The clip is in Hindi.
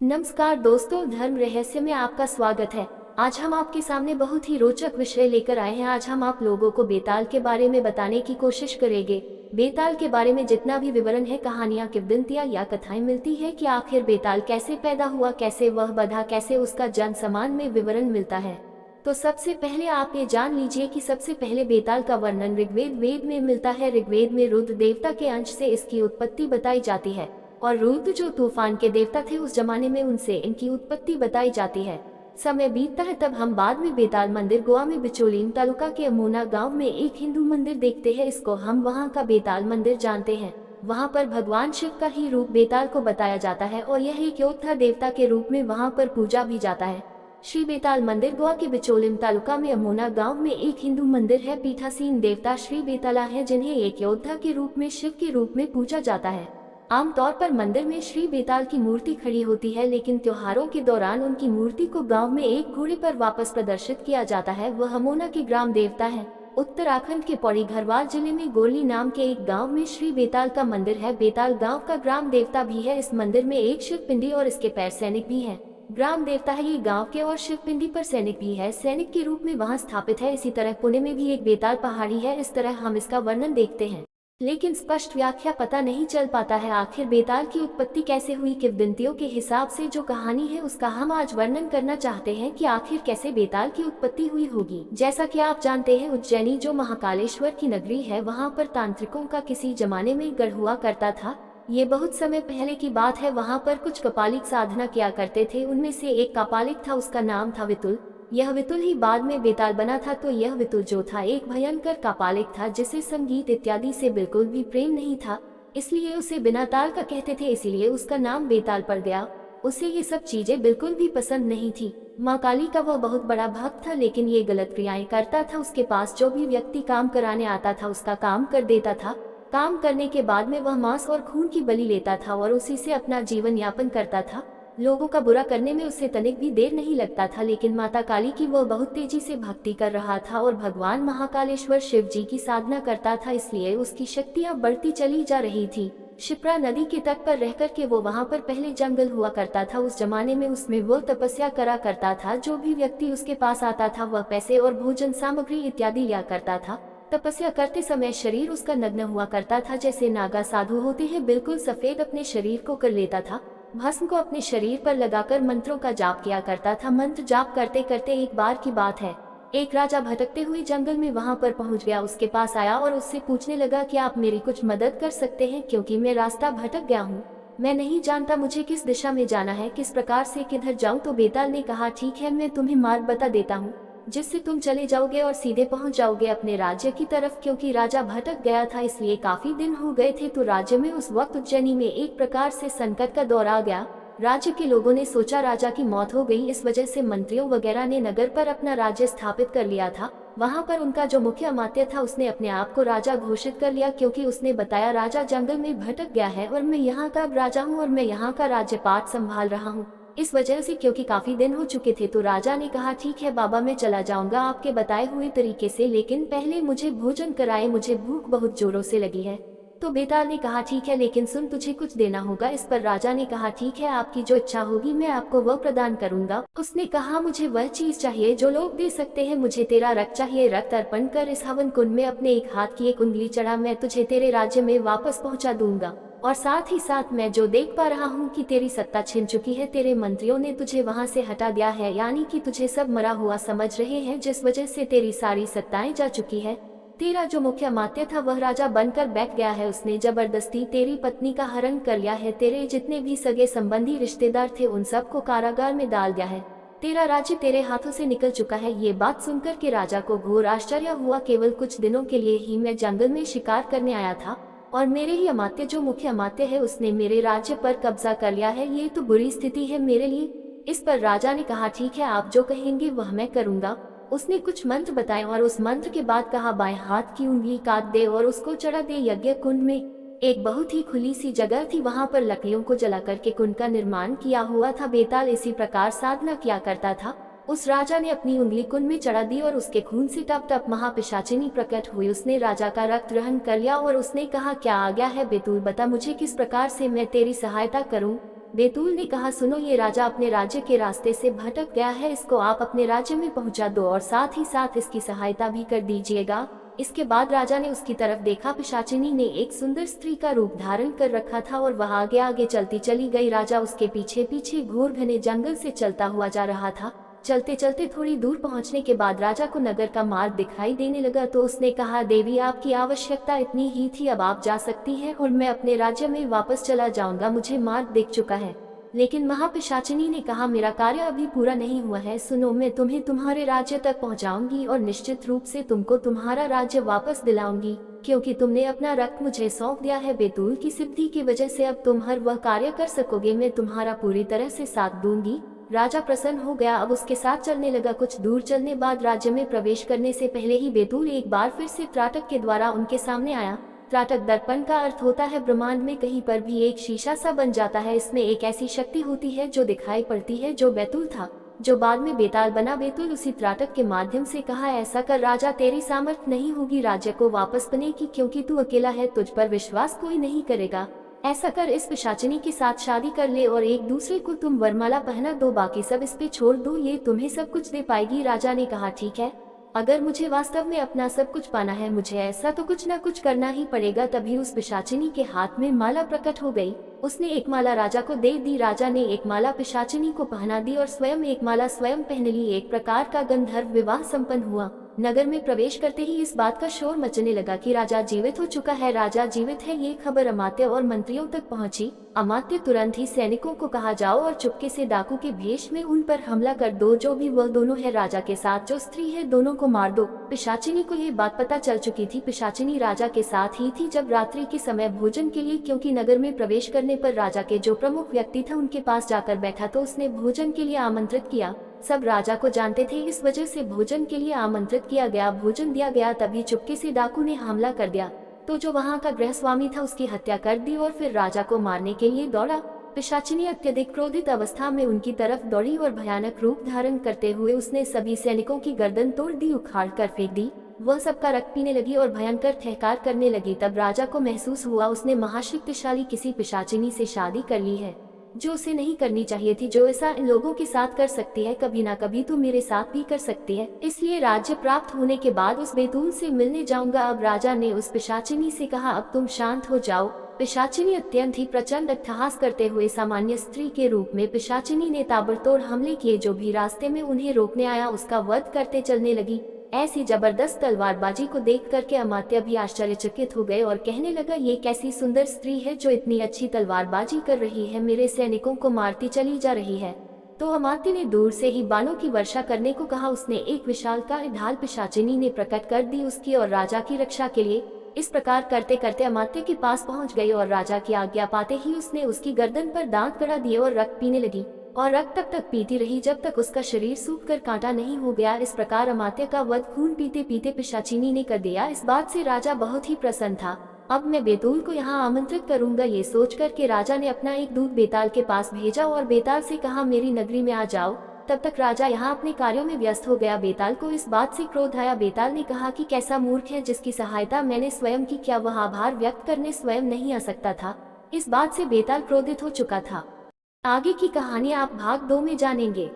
नमस्कार दोस्तों, धर्म रहस्य में आपका स्वागत है। आज हम आपके सामने बहुत ही रोचक विषय लेकर आए हैं। आज हम आप लोगों को बेताल के बारे में बताने की कोशिश करेंगे। बेताल के बारे में जितना भी विवरण है, कहानियां, किंवदंतियां या कथाएं मिलती है कि आखिर बेताल कैसे पैदा हुआ, कैसे वह बधा, कैसे उसका जन्म, समान में विवरण मिलता है। तो सबसे पहले आप ये जान लीजिए कि सबसे पहले बेताल का वर्णन ऋग्वेद वेद में मिलता है। ऋग्वेद में रुद्र देवता के अंश से इसकी उत्पत्ति बताई जाती है और रुद्र जो तूफान के देवता थे उस जमाने में, उनसे इनकी उत्पत्ति बताई जाती है। समय बीतता है तब हम बाद में बेताल मंदिर गोवा में बिचोलीम तालुका के अमोना गांव में एक हिंदू मंदिर देखते हैं। इसको हम वहां का बेताल मंदिर जानते हैं। वहां पर भगवान शिव का ही रूप बेताल को बताया जाता है और यह एक योद्धा देवता के रूप में वहां पर पूजा भी जाता है। श्री बेताल मंदिर गोवा के बिचोलीम तालुका में अमोना गांव में एक हिंदू मंदिर है। पीठासीन देवता श्री बेताला है, जिन्हें एक योद्धा के रूप में, शिव के रूप में पूजा जाता है। आमतौर पर मंदिर में श्री बेताल की मूर्ति खड़ी होती है, लेकिन त्योहारों के दौरान उनकी मूर्ति को गांव में एक घोड़े पर वापस प्रदर्शित किया जाता है। वह अमोना के ग्राम देवता है। उत्तराखंड के पौड़ी घरवाल जिले में गोरली नाम के एक गांव में श्री बेताल का मंदिर है। बेताल गांव का ग्राम देवता भी है। इस मंदिर में एक शिव पिंडी और इसके पैर सैनिक भी है। ग्राम देवता है ये गांव के और शिव पिंडी पर सैनिक भी है, सैनिक के रूप में वहां स्थापित है। इसी तरह पुणे में भी एक बेताल पहाड़ी है। इस तरह हम इसका वर्णन देखते हैं, लेकिन स्पष्ट व्याख्या पता नहीं चल पाता है। आखिर बेताल की उत्पत्ति कैसे हुई? किंवदंतियों के हिसाब से जो कहानी है उसका हम आज वर्णन करना चाहते हैं कि आखिर कैसे बेताल की उत्पत्ति हुई होगी। जैसा कि आप जानते हैं, उज्जैनी जो महाकालेश्वर की नगरी है, वहां पर तांत्रिकों का किसी जमाने में गढ़ हुआ करता था। ये बहुत समय पहले की बात है। वहां पर कुछ कपालिक साधना किया करते थे। उनमें से एक कपालिक था, उसका नाम था वितुल। यह वितुल ही बाद में बेताल बना था। तो यह वितुल जो था एक भयंकर कपालिक था, जिसे संगीत इत्यादि से बिल्कुल भी प्रेम नहीं था, इसलिए उसे बिना ताल का कहते थे, इसीलिए उसका नाम बेताल पड़ गया। उसे ये सब चीजें बिल्कुल भी पसंद नहीं थी। माँ काली का वह बहुत बड़ा भक्त था, लेकिन ये गलत क्रियाएं करता था। उसके पास जो भी व्यक्ति काम कराने आता था उसका काम कर देता था। काम करने के बाद में वह मांस और खून की बलि लेता था और उसी से अपना जीवन यापन करता था। लोगों का बुरा करने में उसे तनिक भी देर नहीं लगता था, लेकिन माता काली की वह बहुत तेजी से भक्ति कर रहा था और भगवान महाकालेश्वर शिव जी की साधना करता था, इसलिए उसकी शक्तियां बढ़ती चली जा रही थी। शिप्रा नदी के तट पर रहकर के वो वहां पर पहले जंगल हुआ करता था। उस जमाने में उसमें वो तपस्या करा करता था। जो भी व्यक्ति उसके पास आता था वह पैसे और भोजन सामग्री इत्यादि लिया करता था। तपस्या करते समय शरीर उसका नग्न हुआ करता था, जैसे नागा साधु होते हैं, बिल्कुल सफेद अपने शरीर को कर लेता था। भस्म को अपने शरीर पर लगाकर मंत्रों का जाप किया करता था। मंत्र जाप करते करते एक बार की बात है, एक राजा भटकते हुए जंगल में वहां पर पहुंच गया। उसके पास आया और उससे पूछने लगा कि आप मेरी कुछ मदद कर सकते हैं, क्योंकि मैं रास्ता भटक गया हूँ। मैं नहीं जानता मुझे किस दिशा में जाना है, किस प्रकार से किधर जाऊं। तो बेताल ने कहा, ठीक है, मैं तुम्हें मार्ग बता देता हूँ, जिससे तुम चले जाओगे और सीधे पहुंच जाओगे अपने राज्य की तरफ। क्योंकि राजा भटक गया था, इसलिए काफी दिन हो गए थे। तो राज्य में उस वक्त उज्जैनी में एक प्रकार से संकट का दौर आ गया। राज्य के लोगों ने सोचा राजा की मौत हो गई, इस वजह से मंत्रियों वगैरह ने नगर पर अपना राज्य स्थापित कर लिया था। वहां पर उनका जो मुख्य अमात्य था उसने अपने आप को राजा घोषित कर लिया, क्योंकि उसने बताया राजा जंगल में भटक गया है और मैं यहाँ का राजा हूँ और मैं यहाँ का राज्यपाट संभाल रहा हूँ। इस वजह से, क्योंकि काफी दिन हो चुके थे, तो राजा ने कहा, ठीक है बाबा, मैं चला जाऊंगा आपके बताए हुए तरीके से, लेकिन पहले मुझे भोजन कराए, मुझे भूख बहुत जोरों से लगी है। तो बेताल ने कहा, ठीक है, लेकिन सुन, तुझे कुछ देना होगा। इस पर राजा ने कहा, ठीक है, आपकी जो इच्छा होगी मैं आपको वह प्रदान करूंगा। उसने कहा, मुझे वह चीज चाहिए जो लोग दे सकते हैं। मुझे तेरा रक्त चाहिए। रक्त अर्पण कर इस हवन कुंड में अपने एक हाथ की एक उंगली चढ़ा, मैं तुझे तेरे राज्य में वापस पहुंचा दूंगा। और साथ ही साथ मैं जो देख पा रहा हूँ कि तेरी सत्ता छिन चुकी है, तेरे मंत्रियों ने तुझे वहाँ से हटा दिया है, यानी कि तुझे सब मरा हुआ समझ रहे हैं, जिस वजह से तेरी सारी सत्ताएं जा चुकी है। तेरा जो मुख्य अमात्य था वह राजा बनकर बैठ गया है। उसने जबरदस्ती तेरी पत्नी का हरण कर लिया है। तेरे जितने भी सगे संबंधी रिश्तेदार थे उन सबको कारागार में डाल दिया है। तेरा राज्य तेरे हाथों से निकल चुका है। ये बात सुनकर के राजा को घोर आश्चर्य हुआ। केवल कुछ दिनों के लिए ही मैं जंगल में शिकार करने आया था और मेरे ही अमात्य, जो मुख्य अमात्य है, उसने मेरे राज्य पर कब्जा कर लिया है। ये तो बुरी स्थिति है मेरे लिए। इस पर राजा ने कहा, ठीक है, आप जो कहेंगे वह मैं करूंगा। उसने कुछ मंत्र बताए और उस मंत्र के बाद कहा, बाएं हाथ की उंगली काट दे और उसको चढ़ा दे। यज्ञ कुंड में एक बहुत ही खुली सी जगह थी, वहां पर लकड़ियों को जला करके कुंड का निर्माण किया हुआ था। बेताल इसी प्रकार साधना किया करता था। उस राजा ने अपनी उंगली कुंड में चढ़ा दी और उसके खून से टप टप महापिशाचिनी प्रकट हुई। उसने राजा का रक्त ग्रहण कर लिया और उसने कहा, क्या आ गया है बेतुल, बता मुझे किस प्रकार से मैं तेरी सहायता करूं। बेतुल ने कहा, सुनो, ये राजा अपने राज्य के रास्ते से भटक गया है, इसको आप अपने राज्य में पहुंचा दो और साथ ही साथ इसकी सहायता भी कर दीजिएगा। इसके बाद राजा ने उसकी तरफ देखा। पिशाचिनी ने एक सुंदर स्त्री का रूप धारण कर रखा था और वह आगे आगे चलती चली गई। राजा उसके पीछे पीछे घोर घने जंगल से चलता हुआ जा रहा था। चलते चलते थोड़ी दूर पहुंचने के बाद राजा को नगर का मार्ग दिखाई देने लगा, तो उसने कहा, देवी, आपकी आवश्यकता इतनी ही थी, अब आप जा सकती हैं और मैं अपने राज्य में वापस चला जाऊंगा, मुझे मार्ग दिख चुका है। लेकिन महापिशाचिनी ने कहा, मेरा कार्य अभी पूरा नहीं हुआ है, सुनो, मैं तुम्हें तुम्हारे राज्य तक पहुंचाऊंगी और निश्चित रूप से तुमको तुम्हारा राज्य वापस दिलाऊंगी, क्योंकि तुमने अपना रक्त मुझे सौंप दिया है। बेतुल की सिद्धि की वजह से अब तुम हर वह कार्य कर सकोगे, मैं तुम्हारा पूरी तरह से साथ दूंगी। राजा प्रसन्न हो गया, अब उसके साथ चलने लगा। कुछ दूर चलने बाद राज्य में प्रवेश करने से पहले ही बेतुल एक बार फिर से त्राटक के द्वारा उनके सामने आया। त्राटक दर्पण का अर्थ होता है ब्रह्मांड में कहीं पर भी एक शीशा सा बन जाता है। इसमें एक ऐसी शक्ति होती है जो दिखाई पड़ती है, जो बेतुल था, जो बाद में बेताल बना। बेतुल उसी त्राटक के माध्यम से कहा, ऐसा कर राजा, तेरी सामर्थ्य नहीं होगी राज्य को वापस पाने की, क्योंकि तू अकेला है, तुझ पर विश्वास कोई नहीं करेगा। ऐसा कर, इस पिशाचिनी के साथ शादी कर ले और एक दूसरे को तुम वरमाला पहना दो, बाकी सब इस पे छोड़ दो, ये तुम्हें सब कुछ दे पाएगी। राजा ने कहा, ठीक है, अगर मुझे वास्तव में अपना सब कुछ पाना है, मुझे ऐसा तो कुछ ना कुछ करना ही पड़ेगा। तभी उस पिशाचिनी के हाथ में माला प्रकट हो गई। उसने एक माला राजा को दे दी। राजा ने एक माला पिशाचिनी को पहना दी और स्वयं एक माला स्वयं पहन ली। एक प्रकार का गंधर्व विवाह संपन्न हुआ। नगर में प्रवेश करते ही इस बात का शोर मचने लगा कि राजा जीवित हो चुका है, राजा जीवित है। ये खबर अमात्य और मंत्रियों तक पहुंची। अमात्य तुरंत ही सैनिकों को कहा, जाओ और चुपके से डाकू के भेष में उन पर हमला कर दो, जो भी वह दोनों है, राजा के साथ जो स्त्री है, दोनों को मार दो। पिशाचिनी को ये बात पता चल चुकी थी। पिशाचिनी राजा के साथ ही थी जब रात्रि के समय भोजन के लिए, क्योंकि नगर में प्रवेश करने पर राजा के जो प्रमुख व्यक्ति था उनके पास जाकर बैठा, तो उसने भोजन के लिए आमंत्रित किया। सब राजा को जानते थे, इस वजह से भोजन के लिए आमंत्रित किया गया, भोजन दिया गया। तभी चुपके से डाकू ने हमला कर दिया, तो जो वहां का गृहस्वामी था उसकी हत्या कर दी और फिर राजा को मारने के लिए दौड़ा। पिशाचिनी अत्यधिक क्रोधित अवस्था में उनकी तरफ दौड़ी और भयानक रूप धारण करते हुए उसने सभी सैनिकों की गर्दन तोड़ दी, उखाड़ कर फेंक दी। वह सबका रक्त पीने लगी और भयंकर ठहकार करने लगी। तब राजा को महसूस हुआ उसने महाशक्तिशाली किसी पिशाचिनी से शादी कर ली है, जो उसे नहीं करनी चाहिए थी, जो ऐसा इन लोगों के साथ कर सकती है, कभी ना कभी तो मेरे साथ भी कर सकती है। इसलिए राज्य प्राप्त होने के बाद उस बेतुल से मिलने जाऊंगा। अब राजा ने उस पिशाचिनी से कहा, अब तुम शांत हो जाओ। पिशाचिनी अत्यंत ही प्रचंड अट्टहास करते हुए सामान्य स्त्री के रूप में पिशाचिनी ने ताबड़तोड़ हमले किए। जो भी रास्ते में उन्हें रोकने आया उसका वध करते चलने लगी। ऐसी जबरदस्त तलवारबाजी को देख करके अमात्य भी आश्चर्यचकित हो गए और कहने लगा, ये कैसी सुंदर स्त्री है जो इतनी अच्छी तलवारबाजी कर रही है, मेरे सैनिकों को मारती चली जा रही है। तो अमात्य ने दूर से ही बाणों की वर्षा करने को कहा। उसने एक विशालकाय ढाल पिशाचिनी ने प्रकट कर दी उसकी और राजा की रक्षा के लिए। इस प्रकार करते करते अमात्य के पास पहुंच गई और राजा की आज्ञा पाते ही उसने उसकी गर्दन पर दांत गड़ा दिए और रक्त पीने लगी और रक्त तब तक पीती रही जब तक उसका शरीर सूख कर कांटा नहीं हो गया। इस प्रकार अमात्य का वध खून पीते पीते पिशाचिनी ने कर दिया। इस बात से राजा बहुत ही प्रसन्न था। अब मैं बेतुल को यहाँ आमंत्रित करूंगा, ये सोच कर के राजा ने अपना एक दूत बेताल के पास भेजा और बेताल से कहा, मेरी नगरी में आ जाओ। तब तक राजा यहाँ अपने कार्यों में व्यस्त हो गया। बेताल को इस बात से क्रोध आया। बेताल ने कहा कि कैसा मूर्ख है जिसकी सहायता मैंने स्वयं की, क्या वह आभार व्यक्त करने स्वयं नहीं आ सकता था। इस बात से बेताल क्रोधित हो चुका था। आगे की कहानी आप भाग 2 में जानेंगे।